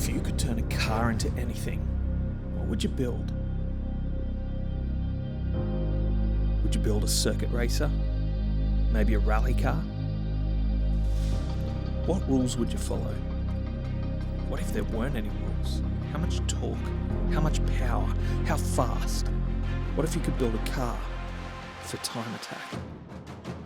If you could turn a car into anything, what would you build? Would you build a circuit racer? Maybe a rally car? What rules would you follow? What if there weren't any rules? How much torque? How much power? How fast? What if you could build a car for time attack?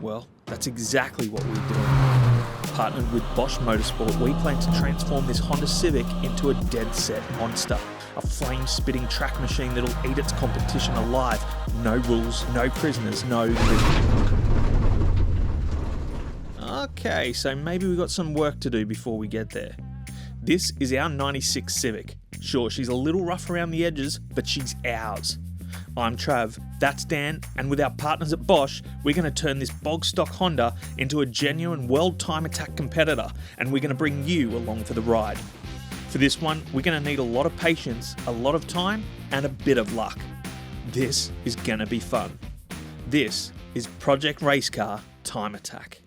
Well, that's exactly what we're doing. Partnered with Bosch Motorsport, we plan to transform this Honda Civic into a dead-set monster. A flame-spitting track machine that'll eat its competition alive. No rules, no prisoners, no limit. Okay, so maybe we've got some work to do before we get there. This is our 96 Civic. Sure, she's a little rough around the edges, but she's ours. I'm Trav, that's Dan, and with our partners at Bosch, we're going to turn this bog stock Honda into a genuine world time attack competitor, and we're going to bring you along for the ride. For this one, we're going to need a lot of patience, a lot of time, and a bit of luck. This is going to be fun. This is Project Race Car Time Attack.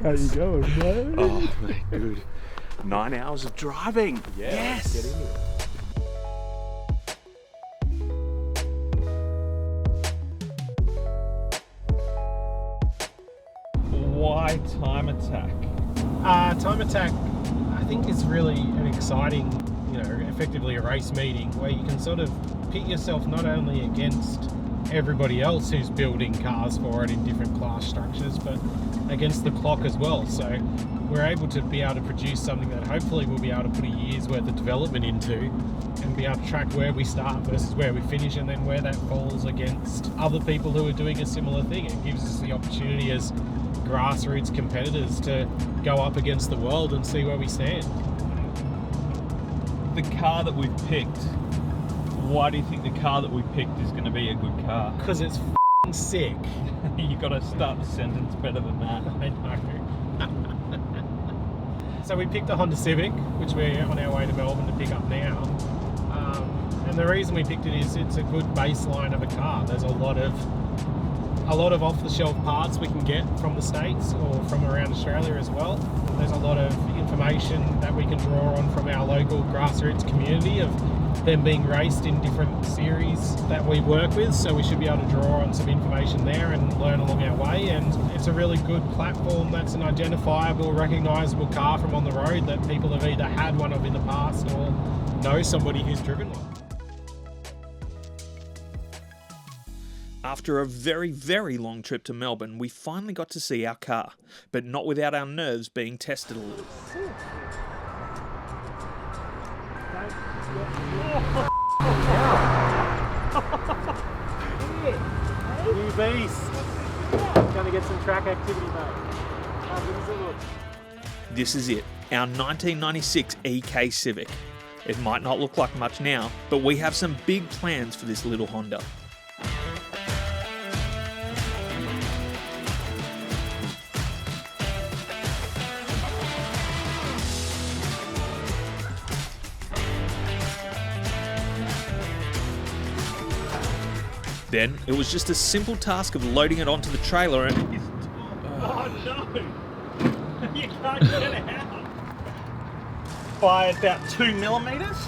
How you going, mate? Oh, mate, dude. 9 hours of driving. Yeah, yes. Get into it. Why time attack? Time attack, I think, is really an exciting, effectively a race meeting where you can sort of pit yourself not only against everybody else who's building cars for it in different class structures, but against the clock as well. So we're able to be able to produce something that hopefully we'll be able to put a year's worth of development into and be able to track where we start versus where we finish, and then where that falls against other people who are doing a similar thing. It gives us the opportunity as grassroots competitors to go up against the world and see where we stand. The car that we've picked, why do you think the car that we picked is going to be a good car? Because it's sick. You got to start the sentence better than that. I know. So we picked a Honda Civic, which we're on our way to Melbourne to pick up now. And the reason we picked it is it's a good baseline of a car. There's a lot of off-the-shelf parts we can get from the States or from around Australia as well. There's a lot of information that we can draw on from our local grassroots community of them being raced in different series that we work with, so we should be able to draw on some information there and learn along our way. And it's a really good platform that's an identifiable, recognisable car from on the road that people have either had one of in the past or know somebody who's driven one. After a very, very long trip to Melbourne, we finally got to see our car, but not without our nerves being tested a little. New beast. Gonna get some track activity, mate. This is it, our 1996 EK Civic. It might not look like much now, but we have some big plans for this little Honda. Then it was just a simple task of loading it onto the trailer and... Oh no! You can't get it out! By about 2 millimeters?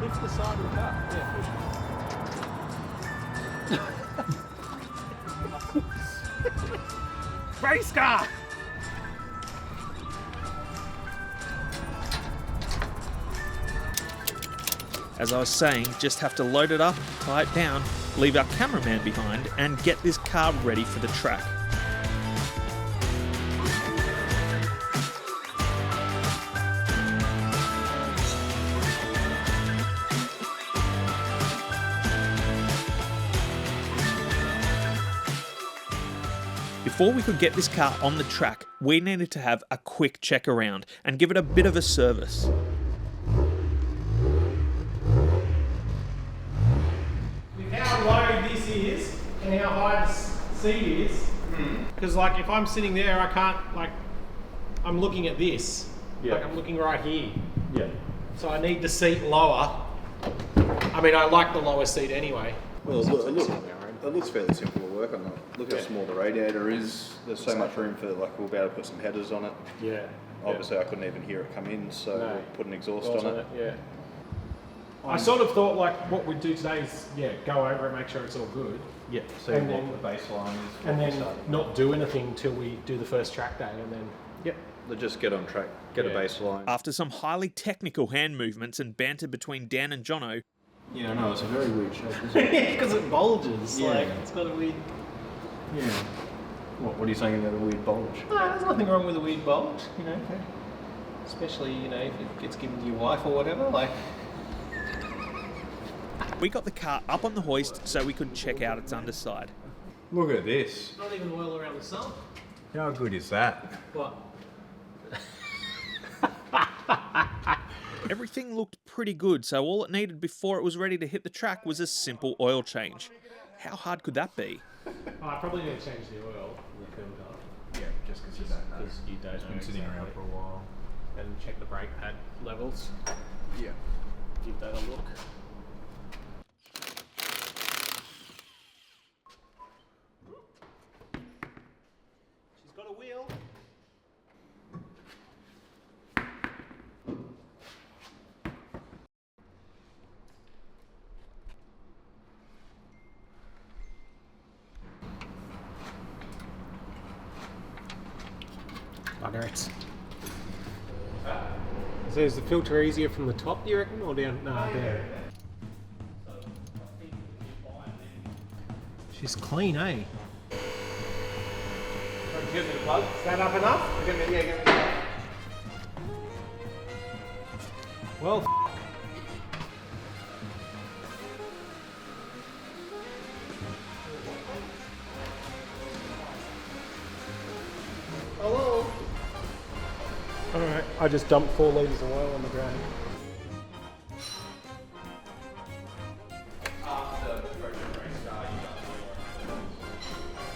Lift the side of the car. Yeah, push. Race car! As I was saying, just have to load it up, tie it down, leave our cameraman behind, and get this car ready for the track. Before we could get this car on the track, we needed to have a quick check around and give it a bit of a service. We now load this this is and how high the seat is. Because like if I'm sitting there, I can't, like, I'm looking at this. Yeah. Like I'm looking right here. Yeah. So I need the seat lower. I mean, I like the lower seat anyway. Well, it looks fairly simple to work on. Look how small the radiator is. There's so much room for, like, we'll be able to put some headers on it. Yeah. Obviously, I couldn't even hear it come in, so we'll put an exhaust on it. Yeah. I sort of thought, like, what we'd do today is, go over and make sure it's all good. Yeah, so And what then- the baseline is. And then not do anything until we do the first track day, and then... Yep, they'll just get on track, get a baseline. After some highly technical hand movements and banter between Dan and Jono, Yeah, I know, it's a very weird shape, isn't it? Because it bulges. Yeah. Like, it's got a weird... Yeah. What are you saying about a weird bulge? No, there's nothing wrong with a weird bulge, you know. Especially, you know, if it gets given to your wife or whatever, like... we got the car up on the hoist so we could check out its underside. Look at this. Not even oil around the sump. How good is that? What? Everything looked pretty good, so all it needed before it was ready to hit the track was a simple oil change. How hard could that be? Oh, I probably need to change the oil in the filter. Yeah, just because you don't know. Because you don't know Been sitting around for a while. And check the brake pad levels. Yeah. Give that a look. She's got a wheel. Bugger it. So is the filter easier from the top, do you reckon, or down? No, down. She's clean, eh? Give me the plug. Is that up enough? Give me the plug. Well, hello. Alright, I just dumped 4 litres of oil on the ground.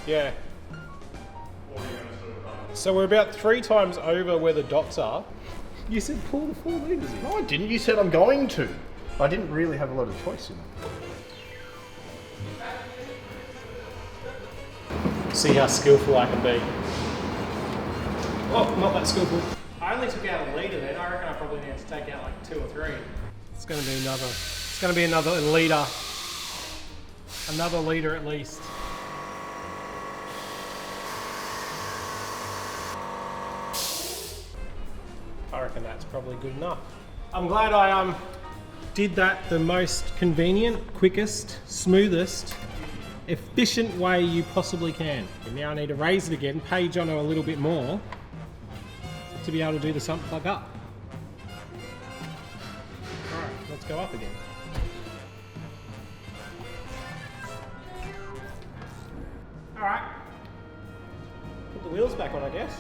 Yeah. So we're about 3 times over where the dots are. You said pour the 4 litres in. No, I didn't. You said I'm going to. I didn't really have a lot of choice in it. See how skillful I can be. Oh, not that skillful. I only took out a litre then. I reckon I probably need to take out like 2 or 3. It's going to be another. It's going to be another litre. Another litre at least. I reckon that's probably good enough. I'm glad I did that the most convenient, quickest, smoothest, efficient way you possibly can. And now I need to raise it again, pay Jono a little bit more to be able to do the sump plug up. Alright, let's go up again. Alright. Put the wheels back on, I guess.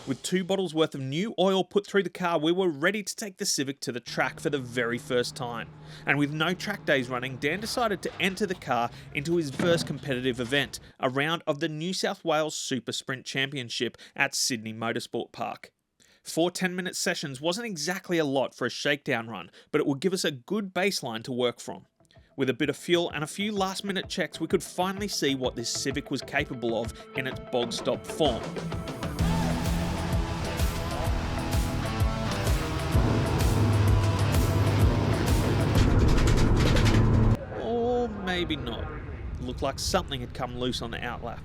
With 2 bottles worth of new oil put through the car, we were ready to take the Civic to the track for the very first time. And with no track days running, Dan decided to enter the car into his first competitive event, a round of the New South Wales Super Sprint Championship at Sydney Motorsport Park. 4 10-minute sessions wasn't exactly a lot for a shakedown run, but it would give us a good baseline to work from. With a bit of fuel and a few last-minute checks, we could finally see what this Civic was capable of in its bog-stop form. Or maybe not. It looked like something had come loose on the outlap.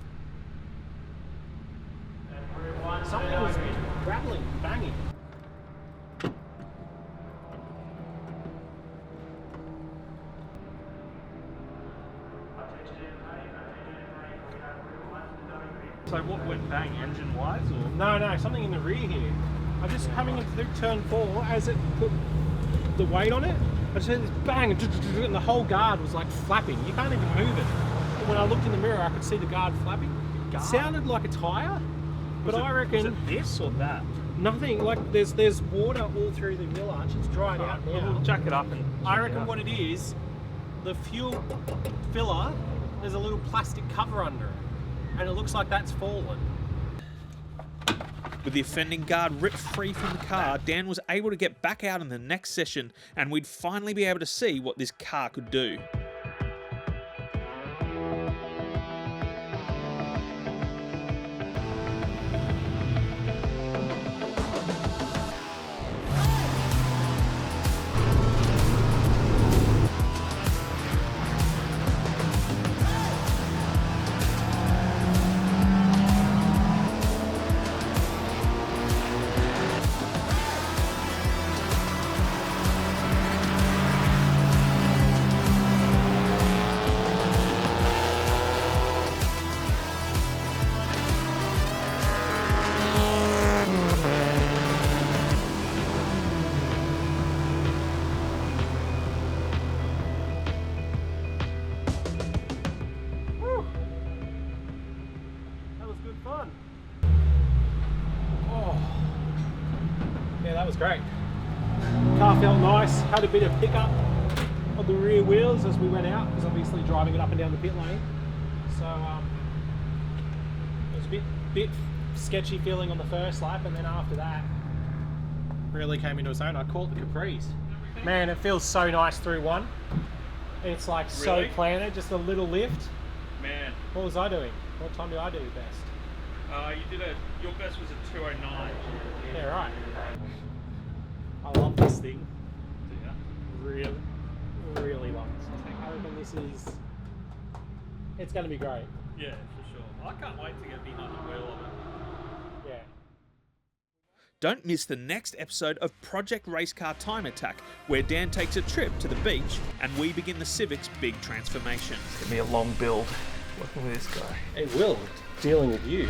Something was rattling, banging. So what went bang, engine-wise, or...? No, something in the rear here. I'm just coming into turn 4 as it put the weight on it. I just heard this bang, and the whole guard was like flapping. You can't even move it. But when I looked in the mirror, I could see the guard flapping. It sounded like a tyre. But I reckon... Is it this or that? Nothing, like there's water all through the wheel arch. It's dried out now. We'll jack it up and... I reckon what it is, the fuel filler, there's a little plastic cover under it. And it looks like that's fallen. With the offending guard ripped free from the car, Dan was able to get back out in the next session and we'd finally be able to see what this car could do. Fun. Oh, yeah, that was great. Car felt nice. Had a bit of pickup on the rear wheels as we went out, because obviously driving it up and down the pit lane. So it was a bit sketchy feeling on the first lap, and then after that, really came into its own. I caught the Caprice. Man, it feels so nice through one. It's like so planted, just a little lift. Man. What was I doing? What time did I do best? Your best was a 2:09. Yeah, right. I love this thing. Really, really love this. I reckon this is, it's going to be great. Yeah, for sure. I can't wait to get behind the wheel of it. Yeah. Don't miss the next episode of Project Racecar Time Attack, where Dan takes a trip to the beach and we begin the Civic's big transformation. It's going to be a long build working with this guy. It will, dealing with you.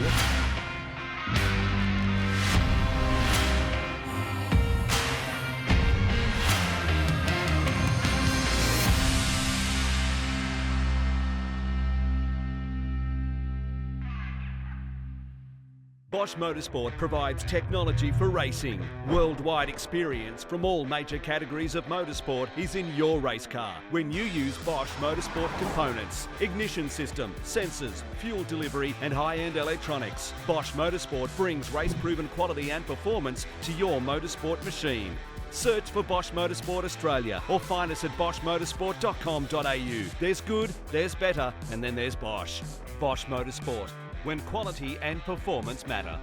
Bosch Motorsport provides technology for racing. Worldwide experience from all major categories of motorsport is in your race car when you use Bosch Motorsport components, ignition system, sensors, fuel delivery and high-end electronics. Bosch Motorsport brings race-proven quality and performance to your motorsport machine. Search for Bosch Motorsport Australia or find us at boschmotorsport.com.au. There's good, there's better, and then there's Bosch. Bosch Motorsport, when quality and performance matter.